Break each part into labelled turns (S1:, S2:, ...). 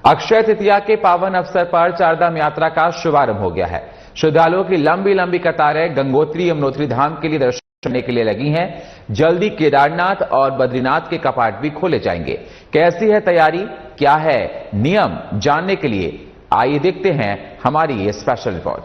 S1: अक्षय तृतीया के पावन अवसर पर चारधाम यात्रा का शुभारंभ हो गया है। श्रद्धालुओं की लंबी लंबी कतारें गंगोत्री यमुनोत्री धाम के लिए दर्शन करने के लिए लगी हैं। जल्दी केदारनाथ और बद्रीनाथ के कपाट भी खोले जाएंगे। कैसी है तैयारी, क्या है नियम, जानने के लिए आइए देखते हैं हमारी ये स्पेशल रिपोर्ट।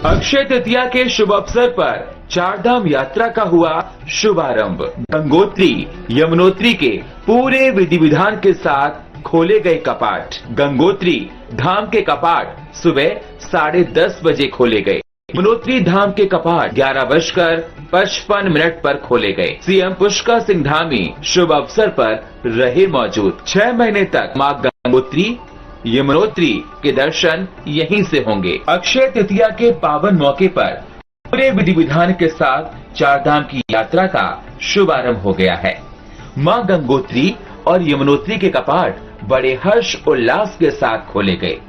S1: अक्षय तृतीया के शुभ अवसर पर चारधाम यात्रा का हुआ शुभारंभ। गंगोत्री यमुनोत्री के पूरे विधि विधान के साथ खोले गए कपाट। गंगोत्री धाम के कपाट सुबह 10:30 बजे खोले गए। यमुनोत्री धाम के कपाट 11:55 पर खोले गए। सीएम पुष्कर सिंह धामी शुभ अवसर पर रहे मौजूद। 6 महीने तक मां गंगोत्री यमुनोत्री के दर्शन यहीं से होंगे। अक्षय तृतीया के पावन मौके पर पूरे विधि विधान के साथ चारधाम की यात्रा का शुभारंभ हो गया है। मां गंगोत्री और यमुनोत्री के कपाट बड़े हर्ष उल्लास के साथ खोले गए।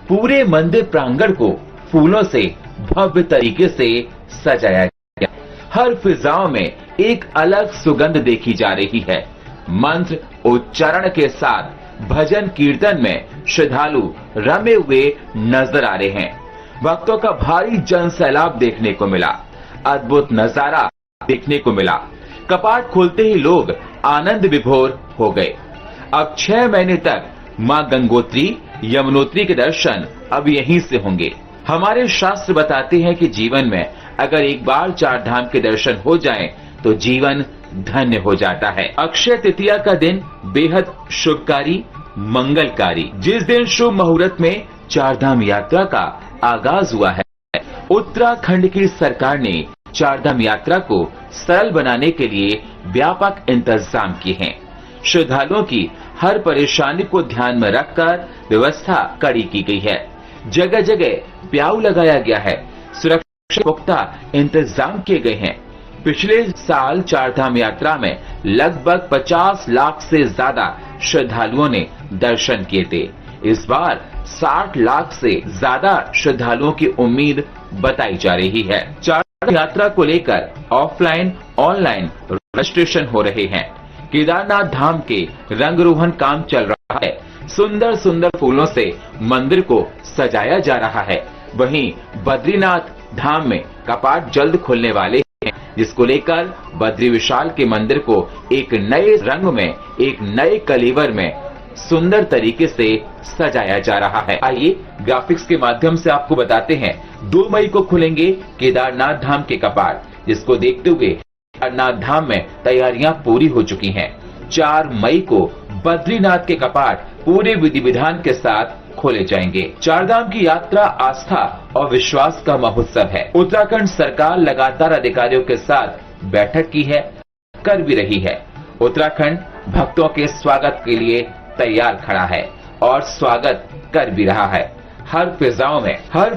S1: पूरे मंदिर प्रांगण को फूलों से भव्य तरीके से सजाया गया। हर फिजाओं में एक अलग सुगंध देखी जा रही है। मंत्र उच्चारण के साथ भजन कीर्तन में श्रद्धालु रमे हुए नजर आ रहे हैं। भक्तों का भारी जन सैलाब देखने को मिला। अद्भुत नजारा देखने को मिला। कपाट खोलते ही लोग आनंद विभोर हो गए। अब 6 महीने तक मां गंगोत्री यमुनोत्री के दर्शन अब यहीं से होंगे। हमारे शास्त्र बताते हैं कि जीवन में अगर एक बार चारधाम के दर्शन हो जाएं, तो जीवन धन्य हो जाता है। अक्षय तृतीया का दिन बेहद शुभकारी, मंगलकारी। जिस दिन शुभ मुहूर्त में चारधाम यात्रा का आगाज हुआ है, उत्तराखंड की सरकार ने चारधाम यात्रा को सरल बनाने के लिए व्यापक इंतजाम किए हैं। श्रद्धालुओं की हर परेशानी को ध्यान में रखकर व्यवस्था कड़ी की गई है। जगह जगह प्याऊ लगाया गया है। सुरक्षा पुख्ता इंतजाम किए गए हैं। पिछले साल चारधाम यात्रा में लगभग 50 लाख से ज्यादा श्रद्धालुओं ने दर्शन किए थे। इस बार 60 लाख से ज्यादा श्रद्धालुओं की उम्मीद बताई जा रही है। चारधाम यात्रा को लेकर ऑफलाइन ऑनलाइन रजिस्ट्रेशन हो रहे हैं। केदारनाथ धाम के रंगरोहन काम चल रहा है। सुंदर सुंदर फूलों से मंदिर को सजाया जा रहा है। वहीं बद्रीनाथ धाम में कपाट जल्द खुलने वाले हैं, जिसको लेकर बद्री विशाल के मंदिर को एक नए रंग में, एक नए कलीवर में सुंदर तरीके से सजाया जा रहा है। आइए ग्राफिक्स के माध्यम से आपको बताते हैं। 2 मई को खुलेंगे केदारनाथ धाम के कपाट, जिसको देखते हुए केदारनाथ धाम में तैयारियां पूरी हो चुकी हैं। 4 मई को बद्रीनाथ के कपाट पूरे विधि विधान के साथ खोले जाएंगे। चारधाम की यात्रा आस्था और विश्वास का महोत्सव है। उत्तराखंड सरकार लगातार अधिकारियों के साथ बैठक की है, कर भी रही है। उत्तराखंड भक्तों के स्वागत के लिए तैयार खड़ा है और स्वागत कर भी रहा है। हर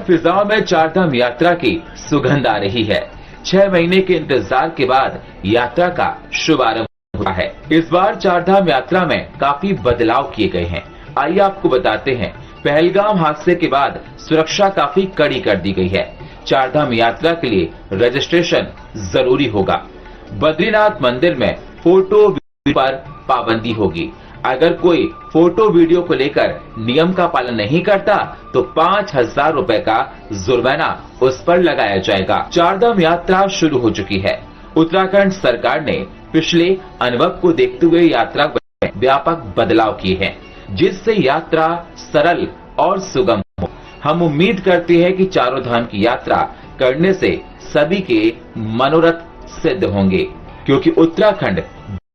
S1: फिजाओं में चारधाम यात्रा की सुगंध आ रही है। 6 महीने के इंतजार के बाद यात्रा का शुभारंभ हुआ है। इस बार चारधाम यात्रा में काफी बदलाव किए गए हैं। आइए आपको बताते हैं। पहलगाम हादसे के बाद सुरक्षा काफी कड़ी कर दी गई है। चारधाम यात्रा के लिए रजिस्ट्रेशन जरूरी होगा। बद्रीनाथ मंदिर में फोटो वीडियो पर पाबंदी होगी। अगर कोई फोटो वीडियो को लेकर नियम का पालन नहीं करता तो 5,000 रुपए का जुर्माना उस पर लगाया जाएगा। चारधाम यात्रा शुरू हो चुकी है। उत्तराखंड सरकार ने पिछले अनुभव को देखते हुए यात्रा में व्यापक बदलाव किए हैं, जिससे यात्रा सरल और सुगम हो। हम उम्मीद करते हैं कि चारों धाम की यात्रा करने से सभी के मनोरथ सिद्ध होंगे, क्योंकि उत्तराखंड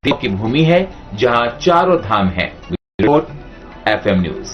S1: देव की भूमि है जहां चारों धाम हैं। Report FM news.